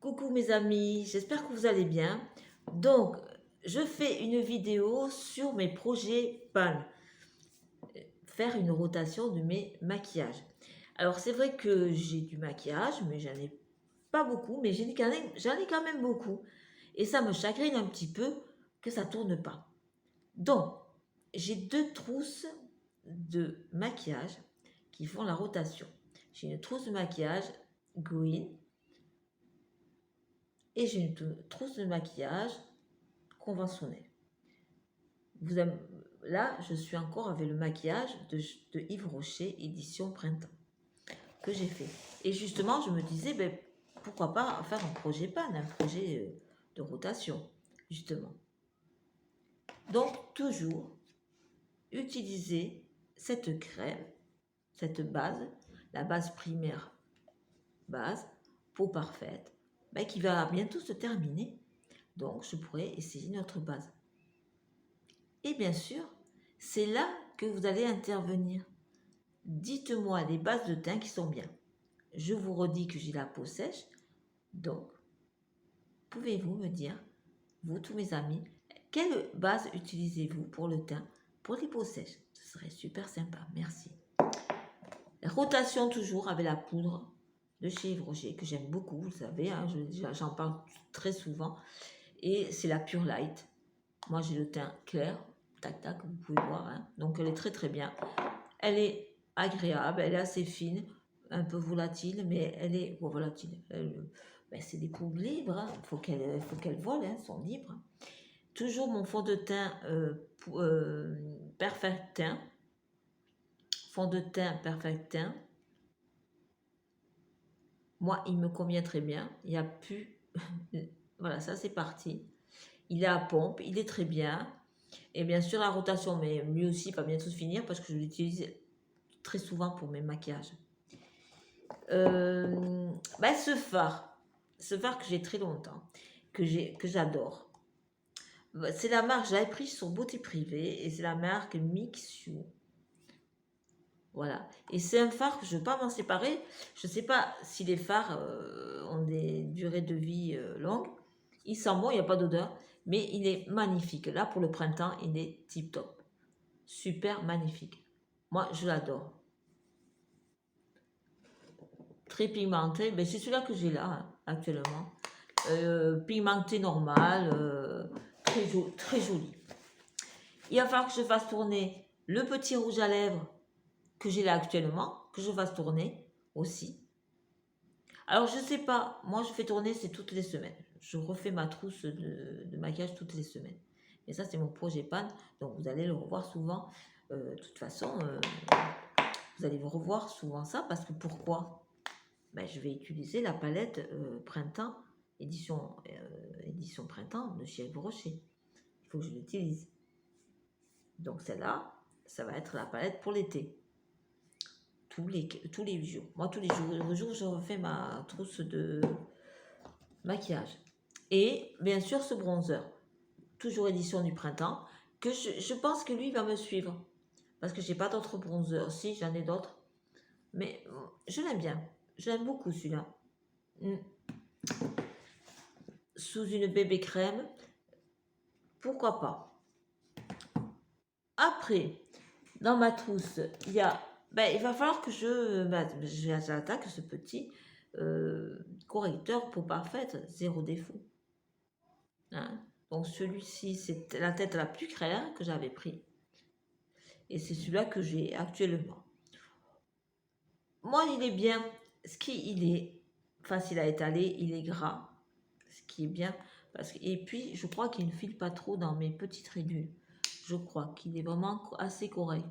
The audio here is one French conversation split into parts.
Coucou mes amis, j'espère que vous allez bien. Donc, je fais une vidéo sur mes projets PAN, faire une rotation de mes maquillages. Alors, c'est vrai que j'ai du maquillage, mais j'en ai pas beaucoup, mais j'en ai quand même beaucoup. Et ça me chagrine un petit peu que ça tourne pas. Donc, j'ai deux trousses de maquillage qui font la rotation. J'ai une trousse de maquillage green et j'ai une trousse de maquillage conventionnel. Là, je suis encore avec le maquillage de Yves Rocher, édition printemps, que j'ai fait. Et justement, je me disais, ben, pourquoi pas faire un projet PAN, un projet de rotation, justement. Donc, toujours utiliser cette crème, cette base, la base primaire base, peau parfaite, ben, qui va bientôt se terminer. Donc, je pourrais essayer notre base. Et bien sûr, c'est là que vous allez intervenir. Dites-moi les bases de teint qui sont bien. Je vous redis que j'ai la peau sèche, donc pouvez-vous me dire, vous tous mes amis, quelle base utilisez-vous pour le teint, pour les peaux sèches? Ce serait super sympa, merci. Rotation toujours avec la poudre de chez Yves Rocher, que j'aime beaucoup, vous le savez, hein, j'en parle très souvent, et c'est la Pure Light. Moi j'ai le teint clair, tac tac, vous pouvez voir, hein. Donc elle est très très bien. Elle est agréable, elle est assez fine, un peu volatile, mais elle est volatile. Ben, c'est des poudres libres, hein. Faut qu'elles volent, hein, sont libres. Toujours mon fond de teint Perfect Teint. Fond de teint Perfect Teint. Moi, il me convient très bien. Il n'y a plus... voilà, ça c'est parti. Il est à pompe, il est très bien. Et bien sûr, la rotation, mais lui aussi va bientôt se finir parce que je l'utilise très souvent pour mes maquillages. Ben ce phare que j'ai très longtemps, que j'adore. C'est la marque, je l'avais pris sur Beauté Privée et c'est la marque Mix You. Voilà. Et c'est un phare que je ne veux pas m'en séparer. Je ne sais pas si les phares ont des durées de vie longues. Il sent bon, il n'y a pas d'odeur, mais il est magnifique. Là, pour le printemps, il est tip top. Super magnifique. Moi, je l'adore. Très pigmenté, mais c'est celui-là que j'ai là, hein, actuellement. Pigmenté normal, très joli. Il va falloir que je fasse tourner le petit rouge à lèvres que j'ai là actuellement, que je fasse tourner aussi. Alors je sais pas, moi je fais tourner, c'est toutes les semaines. Je refais ma trousse de maquillage toutes les semaines. Et ça c'est mon projet PAN, donc vous allez le revoir souvent. De toute façon, vous allez vous revoir souvent ça, parce que pourquoi? Ben, je vais utiliser la palette printemps, édition printemps de chez Yves Rocher. Il faut que je l'utilise. Donc celle-là, ça va être la palette pour l'été. Tous les jours. Moi, tous les jours, je refais ma trousse de maquillage. Et bien sûr, ce bronzer, toujours édition du printemps, que je pense que lui va me suivre. Parce que j'ai pas d'autres bronzers. Si, j'en ai d'autres. Mais je l'aime bien. Je l'aime beaucoup celui-là. Sous une bébé crème, pourquoi pas. Après, dans ma trousse, il y a... Ben, il va falloir que j'attaque ce petit correcteur peau parfaite, zéro défaut. Hein. Donc celui-ci, c'est la tête la plus claire que j'avais pris. Et c'est celui-là que j'ai actuellement. Moi, il est bien. Il est facile à étaler, il est gras. Ce qui est bien. Et puis, je crois qu'il ne file pas trop dans mes petites ridules. Je crois qu'il est vraiment assez correct.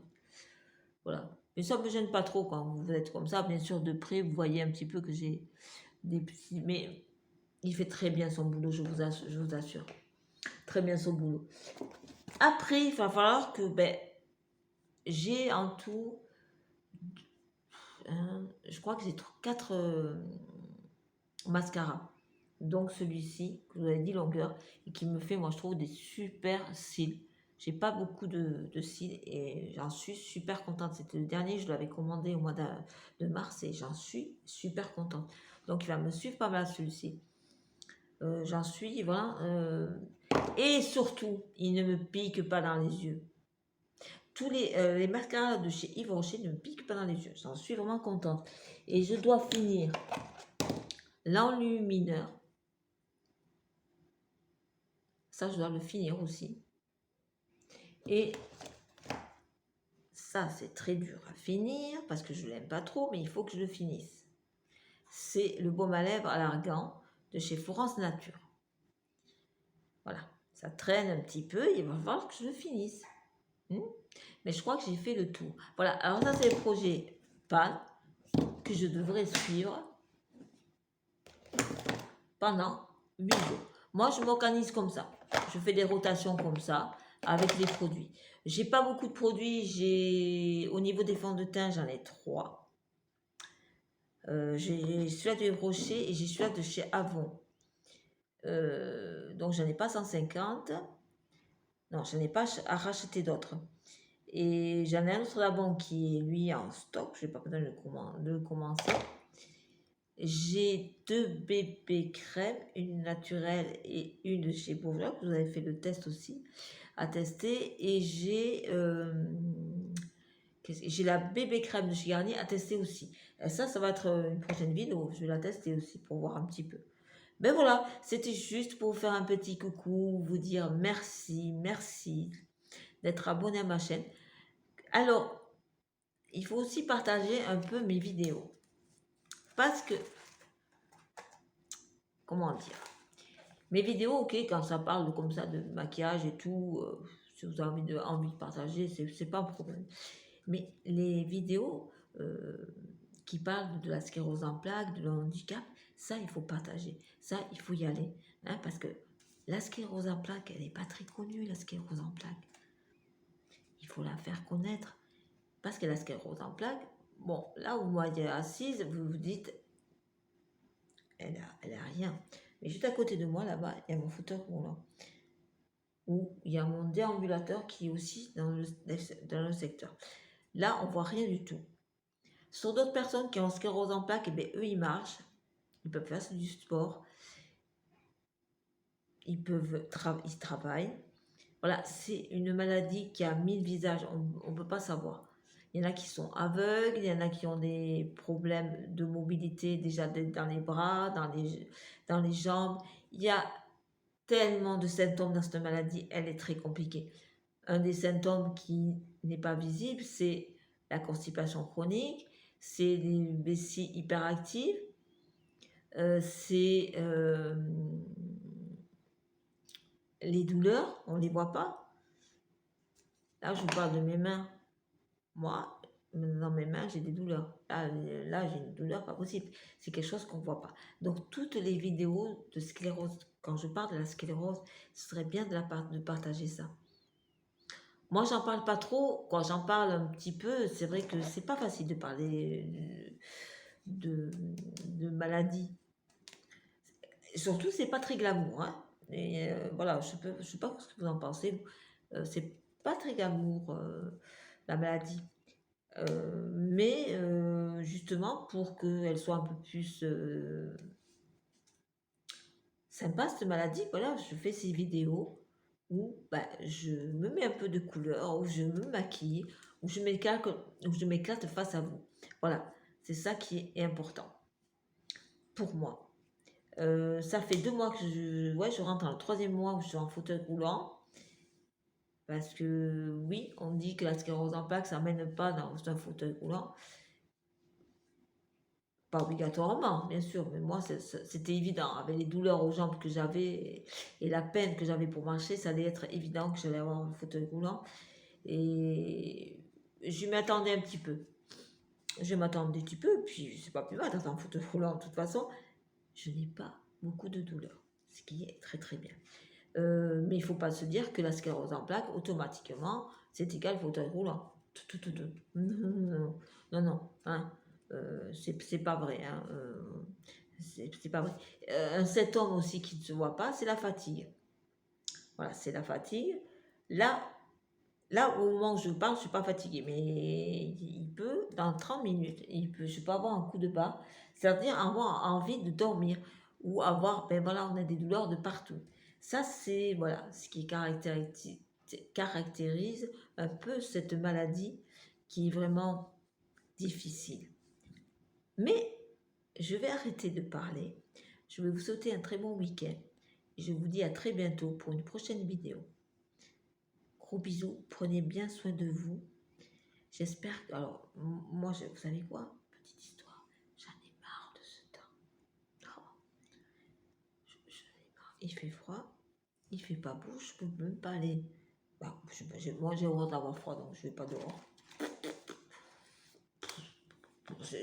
Voilà. Mais ça ne me gêne pas trop quand vous êtes comme ça. Bien sûr, de près, vous voyez un petit peu que j'ai des petits... Mais il fait très bien son boulot, je vous assure. Très bien son boulot. Après, il va falloir que j'ai en tout... je crois que j'ai 4 mascaras. Donc celui-ci, que vous avez dit longueur, et qui me fait, moi je trouve, des super cils. J'ai pas beaucoup de cils et j'en suis super contente. C'était le dernier, je l'avais commandé au mois de mars et j'en suis super contente. Donc il va me suivre pas mal celui-ci. J'en suis, voilà. Et surtout, il ne me pique pas dans les yeux. Tous les mascaras de chez Yves Rocher ne me piquent pas dans les yeux. J'en suis vraiment contente. Et je dois finir l'enlumineur. Ça, je dois le finir aussi. Et ça, c'est très dur à finir parce que je ne l'aime pas trop, mais il faut que je le finisse. C'est le baume à lèvres à l'argan de chez Florence Nature. Voilà, ça traîne un petit peu, il va falloir que je le finisse. Mais je crois que j'ai fait le tout. Voilà, alors ça, c'est le projet PAN que je devrais suivre pendant 8 jours. Moi, je m'organise comme ça. Je fais des rotations comme ça avec les produits. J'ai pas beaucoup de produits. Au niveau des fonds de teint, j'en ai 3. J'ai celui-là de Yves Rocher et j'ai celui-là de chez Avon. Donc, j'en ai pas 150. Non, je n'ai pas à racheter d'autres. Et j'en ai un autre là-bas qui est, lui, en stock. Je n'ai pas besoin de le commencer. J'ai 2 bébés crèmes, une naturelle et une de chez Bourgeois. Vous avez fait le test aussi, à tester. Et j'ai la bébé crème de chez Garnier à tester aussi. Et ça va être une prochaine vidéo. Je vais la tester aussi pour voir un petit peu. Ben voilà, c'était juste pour vous faire un petit coucou, vous dire merci d'être abonné à ma chaîne. Alors, il faut aussi partager un peu mes vidéos. Parce que, comment dire, mes vidéos, ok, quand ça parle comme ça de maquillage et tout, si vous avez envie de partager, c'est pas un problème. Mais les vidéos qui parlent de la sclérose en plaques, de handicap, ça, il faut partager. Ça, il faut y aller. Hein, parce que la sclérose en plaques, elle n'est pas très connue, la sclérose en plaques. Il faut la faire connaître. Parce que la sclérose en plaques, bon, là où moi, j'ai assise, vous vous dites, elle a rien. Mais juste à côté de moi, là-bas, il y a mon fauteuil roulant. Où il y a mon déambulateur qui est aussi dans le secteur. Là, on voit rien du tout. Sur d'autres personnes qui ont sclérose en plaques, eh bien, eux, ils marchent. Ils peuvent faire du sport. Ils travaillent. Voilà, c'est une maladie qui a 1000 visages. On ne peut pas savoir. Il y en a qui sont aveugles, il y en a qui ont des problèmes de mobilité déjà dans les bras, dans les jambes. Il y a tellement de symptômes dans cette maladie, elle est très compliquée. Un des symptômes qui n'est pas visible, c'est la constipation chronique, c'est les vessies hyperactives, c'est les douleurs, on ne les voit pas. Là, je vous parle de mes mains. Moi, dans mes mains, j'ai des douleurs. Là j'ai une douleur pas possible. C'est quelque chose qu'on ne voit pas. Donc, toutes les vidéos de sclérose, quand je parle de la sclérose, ce serait bien de partager ça. Moi, j'en parle pas trop. Quand j'en parle un petit peu, c'est vrai que c'est pas facile de parler de maladie. Surtout, c'est pas très glamour. Hein. Et voilà, je sais pas ce que vous en pensez. C'est pas très glamour, la maladie. Mais justement, pour qu'elle soit un peu plus sympa, cette maladie, voilà, je fais ces vidéos où je me mets un peu de couleur, où je me maquille, où je m'éclate face à vous. Voilà, c'est ça qui est important pour moi. Ça fait 2 mois que je rentre dans le 3e mois où je suis en fauteuil roulant. Parce que oui, on dit que la sclérose en plaques, ça mène pas dans un fauteuil roulant. Pas obligatoirement, bien sûr, mais moi, c'était évident. Avec les douleurs aux jambes que j'avais et la peine que j'avais pour marcher, ça allait être évident que j'allais avoir un fauteuil roulant. Et je m'attendais un petit peu. Je m'attendais un petit peu, puis c'est pas plus mal dans un fauteuil roulant. De toute façon, je n'ai pas beaucoup de douleurs, ce qui est très très bien. Mais il ne faut pas se dire que la sclérose en plaques, automatiquement, c'est égal fauteuil roulant. Non, non, non. Hein. C'est pas vrai. Hein. C'est pas vrai. Un symptôme aussi qui ne se voit pas, c'est la fatigue. Voilà, c'est la fatigue. Là, au moment où je parle, je ne suis pas fatiguée, mais il peut, dans 30 minutes, je peux avoir un coup de barre, c'est-à-dire avoir envie de dormir. ou avoir, ben voilà, on a des douleurs de partout. Ça, c'est voilà, ce qui caractérise un peu cette maladie qui est vraiment difficile. Mais je vais arrêter de parler. Je vais vous souhaiter un très bon week-end. Et je vous dis à très bientôt pour une prochaine vidéo. Gros bisous, prenez bien soin de vous. J'espère que... Alors, moi, vous savez quoi? Petite histoire, j'en ai marre de ce temps. Oh, j'en ai marre. Il fait froid, il fait pas beau, je peux même pas aller... Bah, moi, j'ai horreur d'avoir froid, donc je vais pas dehors.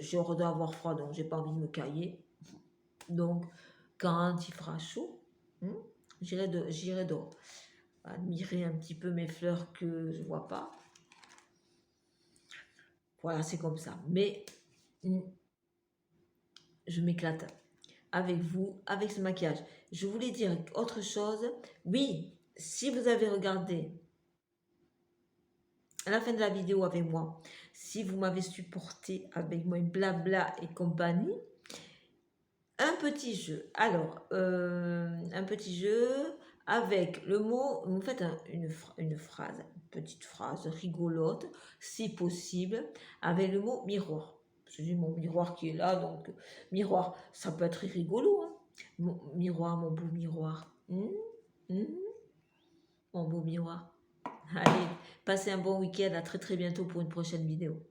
J'ai horreur d'avoir froid, donc j'ai pas envie de me cailler. Donc, quand il fera chaud, j'irai dehors. Admirer un petit peu mes fleurs que je vois pas. Voilà, c'est comme ça. Mais je m'éclate avec vous, avec ce maquillage. Je voulais dire autre chose. Oui, si vous avez regardé à la fin de la vidéo avec moi, si vous m'avez supporté avec moi, blabla et compagnie, un petit jeu. Alors, un petit jeu avec le mot, vous faites une phrase, une petite phrase rigolote, si possible, avec le mot miroir. C'est mon miroir qui est là, donc miroir, ça peut être rigolo. Hein. Mon miroir, mon beau miroir. Mon beau miroir. Allez, passez un bon week-end, à très très bientôt pour une prochaine vidéo.